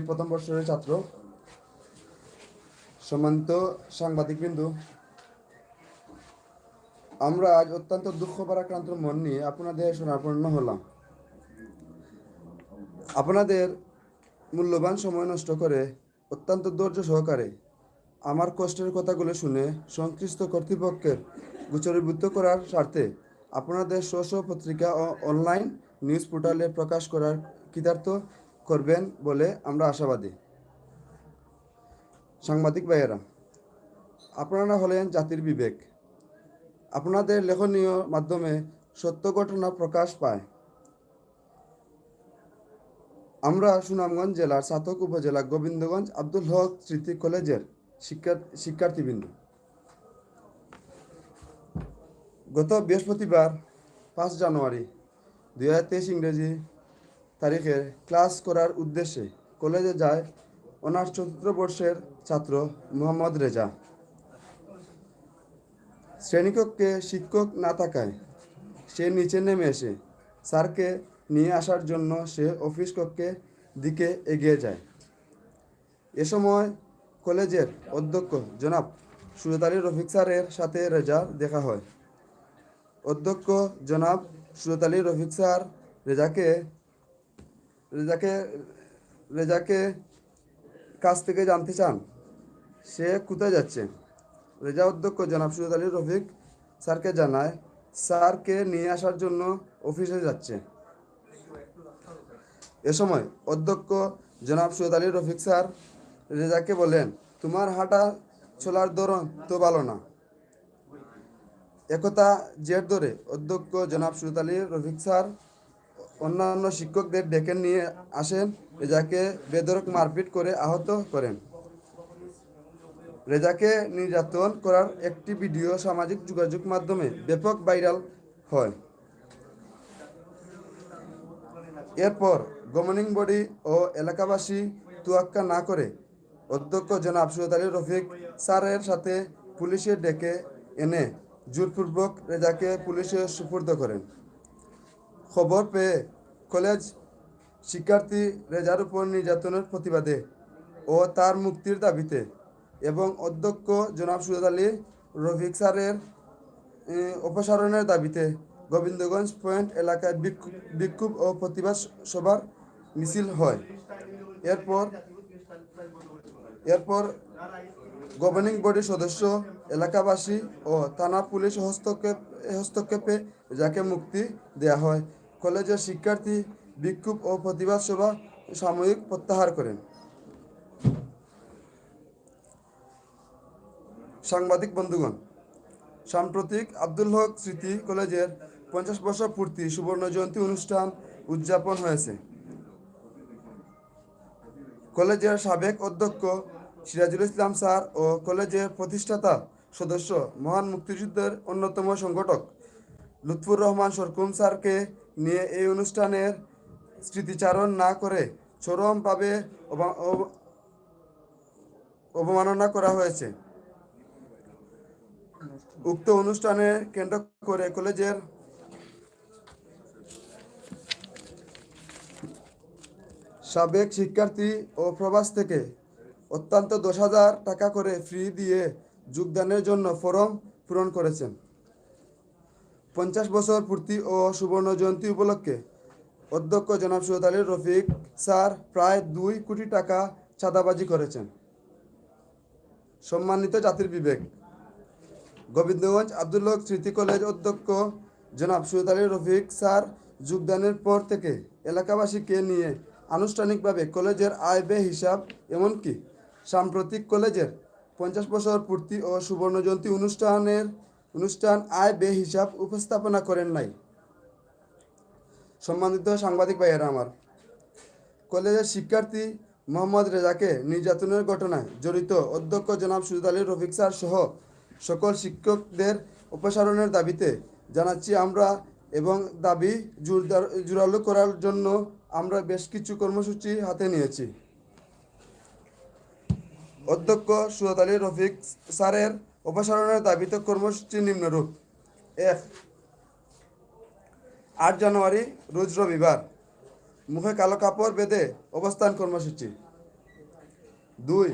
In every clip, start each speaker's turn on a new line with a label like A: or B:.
A: প্রথম বর্ষের ছাত্র, সম্মানিত সাংবাদিকবৃন্দ, আমরা আজ অত্যন্ত দুঃখ ভারাক্রান্ত মন নিয়ে আপনাদের শরণাপন্ন হলাম। আপনাদের মূল্যবান সময় নষ্ট করে অত্যন্ত ধৈর্য সহকারে আমার কষ্টের কথাগুলো শুনে সংশ্লিষ্ট কর্তৃপক্ষের গোচরীভূত করার স্বার্থে আপনাদের স্ব পত্রিকা ও অনলাইন নিউজ পোর্টালে প্রকাশ করার কৃতার্থ করবেন বলে আমরা আশাবাদী। সাংবাদিক ভাইয়েরা, আপনারা হলেন জাতির বিবেক। আপনাদের লেখনীয় মাধ্যমে সত্য ঘটনা প্রকাশ পায়। আমরা সুনামগঞ্জ জেলার ছাতক উপজেলা গোবিন্দগঞ্জ আব্দুল হক স্মৃতি কলেজের শিক্ষার্থীবৃন্দ, গত বৃহস্পতিবার 5 জানুয়ারি 2023 ইংরেজি তারিখে ক্লাস করার উদ্দেশ্যে কলেজে যায় অনার্স 4th বর্ষের ছাত্র মোহাম্মদ রেজা। শ্রেণীকক্ষে শিক্ষক না থাকায় সে নিচে নেমে এসে স্যারকে নিয়ে আসার জন্য সে অফিস কক্ষের দিকে এগিয়ে যায়। এ সময় কলেজের অধ্যক্ষ জনাব সুজাত আলী রফিক স্যারের সাথে রেজার দেখা হয়। অধ্যক্ষ জনাব সুজাত আলী রফিক স্যার রেজাকে কাছ থেকে জানতে চান সে কোথায় যাচ্ছে। রেজা অধ্যক্ষ জনাব সুজাত আলী রফিক স্যারকে জানায় স্যারকে নিয়ে আসার জন্য অফিসে যাচ্ছে। এ সময় অধ্যক্ষ জনাব সুজাত আলী রফিক স্যার রেজাকে বলেন, তোমার হাঁটা চলার ধরন তো ভালো না। একথা জের ধরে অধ্যক্ষ জনাব সুজাত আলী রফিক স্যার অন্যান্য শিক্ষকদের ডেকে নিয়ে আসেন, রেজাকে বেধড়ক মারপিট করে আহত করেন। রেজাকে নির্যাতন করার একটি ভিডিও সামাজিক যোগাযোগ মাধ্যমে ব্যাপক ভাইরাল হয়। এরপর গভর্নিং বডি ও এলাকাবাসী তোয়াক্কা না করে অধ্যক্ষ জনাব সুজাত আলী রফিক স্যারের সাথে পুলিশে ডেকে এনে জোরপূর্বক রেজাকে পুলিশে সুপর্দ করেন। খবর পেয়ে কলেজ শিক্ষার্থী রেজার উপর নির্যাতনের প্রতিবাদে ও তার মুক্তির দাবিতে এবং অধ্যক্ষ জনাব সুজাত আলী রফিক স্যারের অপসারণের দাবিতে গোবিন্দগঞ্জ পয়েন্ট এলাকায় বিক্ষোভ ও প্রতিবাদ সভার মিছিল হয়। এরপর গভর্নিং বডির সদস্য, এলাকাবাসী ও থানা পুলিশ হস্তক্ষেপে যাকে মুক্তি দেয়া হয়। কলেজের শিক্ষার্থী বিক্ষোভ ও প্রতিবাদ সভা সাময়িক প্রত্যাহার করেন। সাংবাদিক বন্ধুগণ, সাম্প্রতিক আব্দুল হক স্মৃতি কলেজের 50 বছর পূর্তি সুবর্ণ জয়ন্তী অনুষ্ঠান উদযাপন হয়েছে। কলেজের সাবেক অধ্যক্ষ সিরাজুল ইসলাম স্যার ও কলেজের প্রতিষ্ঠাতা সদস্য মহান মুক্তিযুদ্ধের অন্যতম সংগঠক লুৎফুর রহমান সরকুম স্যারকে নিয়ে এই অনুষ্ঠানের স্মৃতিচারণ না করে চরমভাবে অবমাননা করা হয়েছে। উক্ত অনুষ্ঠানে কেন্দ্র করে কলেজের সাবেক শিক্ষার্থী ও প্রবাস থেকে অত্যন্ত 10,000 টাকা করে ফি দিয়ে যোগদানের জন্য ফরম পূরণ করেছেন। 50 বছর পূর্তি ও সুবর্ণ জয়ন্তী উপলক্ষে অধ্যক্ষ জনাব সুজাত আলী রফিক স্যার প্রায় 2 কোটি টাকা চাঁদাবাজি করেছেন। সম্মানিত জাতির বিবেক, গোবিন্দগঞ্জ আব্দুল হক স্মৃতি কলেজ অধ্যক্ষ জনাব সুজাত আলী রফিক স্যার যোগদানের পর থেকে এলাকাবাসীকে নিয়ে আনুষ্ঠানিকভাবে কলেজের আয় ব্যয় হিসাব, এমনকি সাম্প্রতিক কলেজের 50 বছর পূর্তি ও সুবর্ণ জয়ন্তী অনুষ্ঠান আয় ব্যয় হিসাব উপস্থাপনা করেন নাই। সম্মানিত সাংবাদিক ভাইয়েরা আমার, কলেজের শিক্ষার্থী মোহাম্মদ রেজাকে নির্যাতনের ঘটনায় জড়িত অধ্যক্ষ জনাব সুজাত আলী রফিক স্যার সহ সকল শিক্ষকদের অপসারণের দাবিতে জানাচ্ছি আমরা, এবং দাবি জোরালো করার জন্য আমরা বেশ কিছু কর্মসূচি হাতে নিয়েছি। অধ্যক্ষ সুজাত আলী রফিক স্যারের অপসারণের দাবিতে কর্মসূচি নিম্নরূপ: 1, 8 জানুয়ারি রোজ রবিবার মুখে কালো কাপড় বেঁধে অবস্থান কর্মসূচি। 2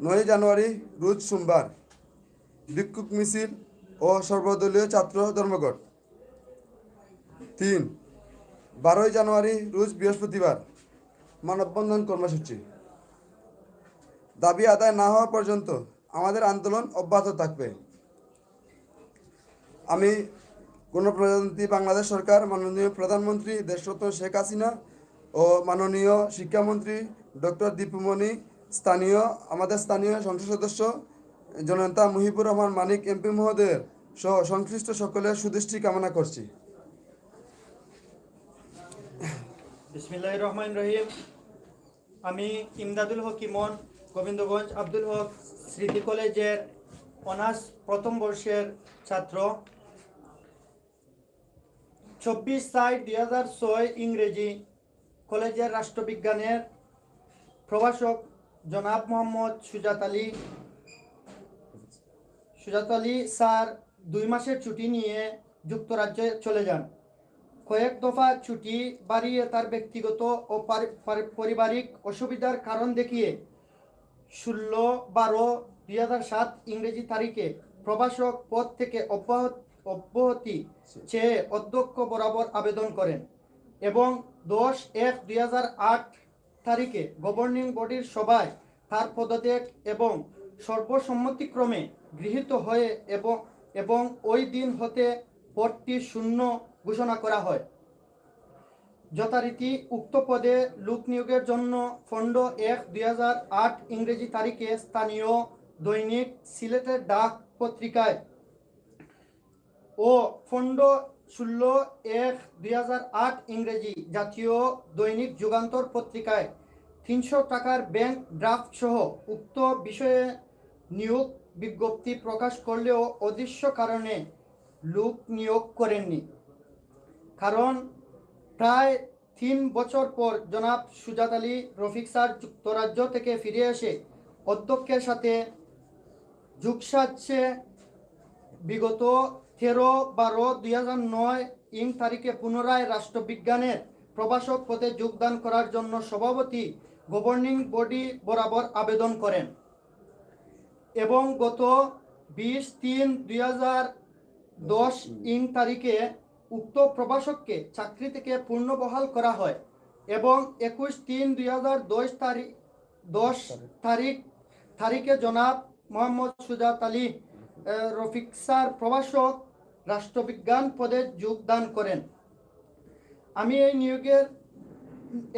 A: 9 জানুয়ারি রোজ সোমবার বিক্ষোভ মিছিল ও সর্বদলীয় ছাত্র ধর্মঘট। 3 12 জানুয়ারি রোজ বৃহস্পতিবার মানববন্ধন কর্মসূচি। দাবি আদায় না হওয়া পর্যন্ত আমাদের আন্দোলন অব্যাহত থাকবে। আমি গণপ্রজাতন্ত্রী বাংলাদেশ সরকার, মাননীয় প্রধানমন্ত্রী দেশরত্ন শেখ হাসিনা ও মাননীয় শিক্ষামন্ত্রী ডক্টর দীপুমণি, আমাদের স্থানীয় সংসদ সদস্য জননেতা মুহিবুর রহমান মানিক এমপি মহোদয়ের সহ সংশ্লিষ্ট সকলের সুদৃষ্টি কামনা করছি।
B: বিসমিল্লাহির রহমানির রহিম। আমি ইমদাদুল হক ইমন, গোবিন্দগঞ্জ আব্দুল হক স্মৃতি কলেজের অনার্স প্রথম বর্ষের ছাত্র। 24/6/2006 ইংরেজি কলেজের রাষ্ট্রবিজ্ঞানের প্রভাষক জনাব মোহাম্মদ সুজাত আলী স্যার 2 মাসের ছুটি নিয়ে যুক্তরাজ্যে চলে যান। কয়েক দফা ছুটি বাড়িয়ে তার ব্যক্তিগত ও পারিবারিক অসুবিধার কারণ দেখিয়ে 16/12/2007 ইংরেজি তারিখে প্রভাষক পদ থেকে অব্যাহতি চেয়ে অধ্যক্ষ বরাবর আবেদন করেন এবং 10/1/2008 তারিখে গভর্নিং বডির সভায় তার পদত্যাগ এবং সর্বসম্মতিক্রমে গৃহীত হয়ে এবং ওই দিন হতে পদটি শূন্য ঘোষণা করা হয়। যথারীতি উক্ত পদে লোক নিয়োগের জন্য ফন্ড 1/2008 ইংরেজি তারিখে স্থানীয় দৈনিক সিলেটের ডাক পত্রিকায় ও ফন্ড 16/1/2008 ইংরেজি জাতীয় দৈনিক যুগান্তর পত্রিকায় 300 টাকার ব্যাংক ড্রাফট সহ উক্ত বিষয়ে নিয়োগ বিজ্ঞপ্তি প্রকাশ করলেও অদৃশ্য কারণে লোক নিয়োগ করেননি। কারণ প্রায় 3 বছর পর জনাব সুজাত আলী রফিক স্যার যুক্তরাজ্য থেকে ফিরে এসে অধ্যক্ষের সাথে যুগসাচ্ছে বিগত 13/12/2009 ইং তারিখে পুনরায় রাষ্ট্রবিজ্ঞানের প্রভাষক পদে যোগদান করার জন্য সভাপতি গভর্নিং বডি বরাবর আবেদন করেন এবং গত 20/3/2010 ইং তারিখে উক্ত প্রভাষককে চাকরি থেকে পুনর্বহাল করা হয় এবং 21/3/2010 তারিখে জনাব মোহাম্মদ সুজাত আলী রফিক স্যার প্রভাষক রাষ্ট্রবিজ্ঞান পদে যোগদান করেন। আমি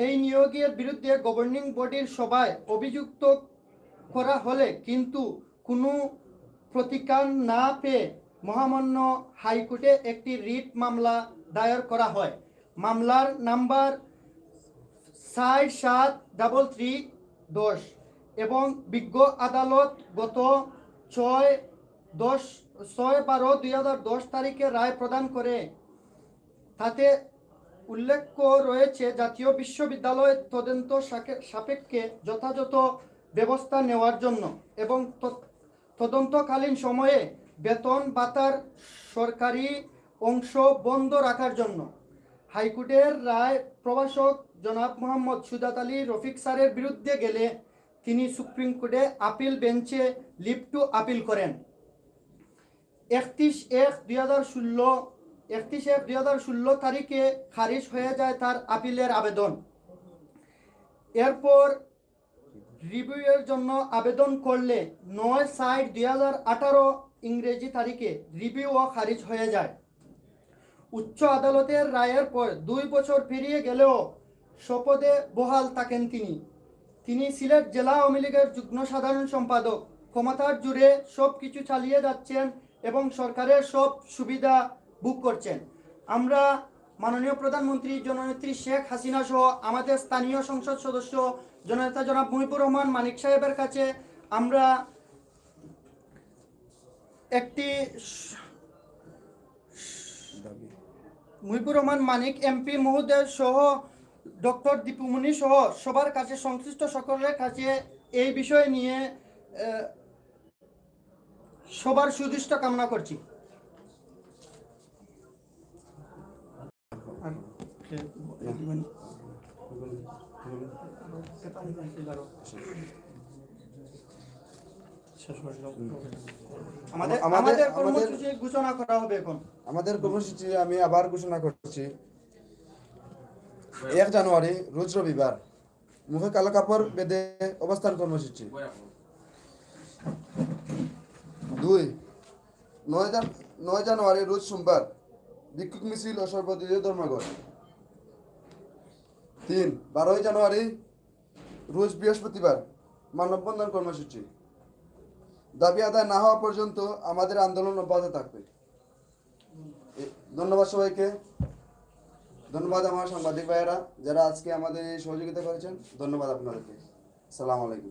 B: এই নিয়োগের বিরুদ্ধে গভর্নিং বডির সভায় অভিযুক্ত করা হলে কিন্তু কোনো প্রতিকার না পেয়ে মহামান্য হাইকোর্টে একটি রিট মামলা দায়ের করা হয়। মামলার নাম্বার 473310 এবং বিজ্ঞ আদালত গত 6/12/2010 তারিখে রায় প্রদান করে। তাতে উল্লেখ রয়েছে জাতীয় বিশ্ববিদ্যালয় তদন্ত সাপেক্ষে যথাযথ ব্যবস্থা নেওয়ার জন্য এবং তদন্তকালীন সময়ে বেতন ভাতার সরকারি অংশ বন্ধ রাখার জন্য। হাইকোর্টের রায় প্রভাষক জনাব মোহাম্মদ সুজাত আলী রফিক স্যারের বিরুদ্ধে গেলে তিনি সুপ্রিম কোর্টে আপিল বেঞ্চে লিভ টু আপিল করেন। 31/1/2016 তারিখে খারিজ হয়ে যায় তার আপিলের আবেদন। এরপর রিভিউয়ের জন্য আবেদন করলে 9/7/2018 ইংরেজি তারিখে রিভিউও খারিজ হয়ে যায়। উচ্চ আদালতের রায়ের পর 2 বছর পেরিয়ে গেলেও শপথে বহাল থাকেন তিনি সিলেট জেলা আওয়ামী লীগের যুগ্ম সাধারণ সম্পাদক। ক্ষমতার জুড়ে সব কিছু চালিয়ে যাচ্ছেন এবং সরকারের সব সুবিধা ভোগ করছেন। আমরা মাননীয় প্রধানমন্ত্রী জননেত্রী শেখ হাসিনা সহ আমাদের স্থানীয় সংসদ সদস্য জননেতা জনাব মুহিবুর রহমান মানিক সাহেবের কাছে আমরা একটি মুহিবুর রহমান মানিক এমপি মহোদয় সহ ডক্টর দীপুমণি সহ সবার কাছে, সংশ্লিষ্ট সকলের কাছে এই বিষয় নিয়ে সবার সুদৃষ্ট কামনা করছি। আমাদের
A: আমাদের-
B: আমাদের
A: আমাদের-
B: কর্মসূচি ঘোষণা করা হবে এখন।
A: আমাদের কর্মসূচি আমি আবার ঘোষণা করছি। 1 জানুয়ারি রোজ রবিবার মুখে কালো কাপড় বেঁধে অবস্থান কর্মসূচি। 2 9 জানুয়ারি রোজ সোমবার বিক্ষোভ মিছিল ও সর্বদলীয় ধর্মঘট। 3 12 জানুয়ারি রোজ বৃহস্পতিবার মানববন্ধন কর্মসূচি। দাবি আদায় না হওয়া পর্যন্ত আমাদের আন্দোলন অব্যাহত থাকবে। ধন্যবাদ সবাইকে। ধন্যবাদ আমার সাংবাদিক ভাইয়েরা যারা আজকে আমাদের এই সহযোগিতা করেছেন। ধন্যবাদ আপনাদেরকে। আসসালামু আলাইকুম।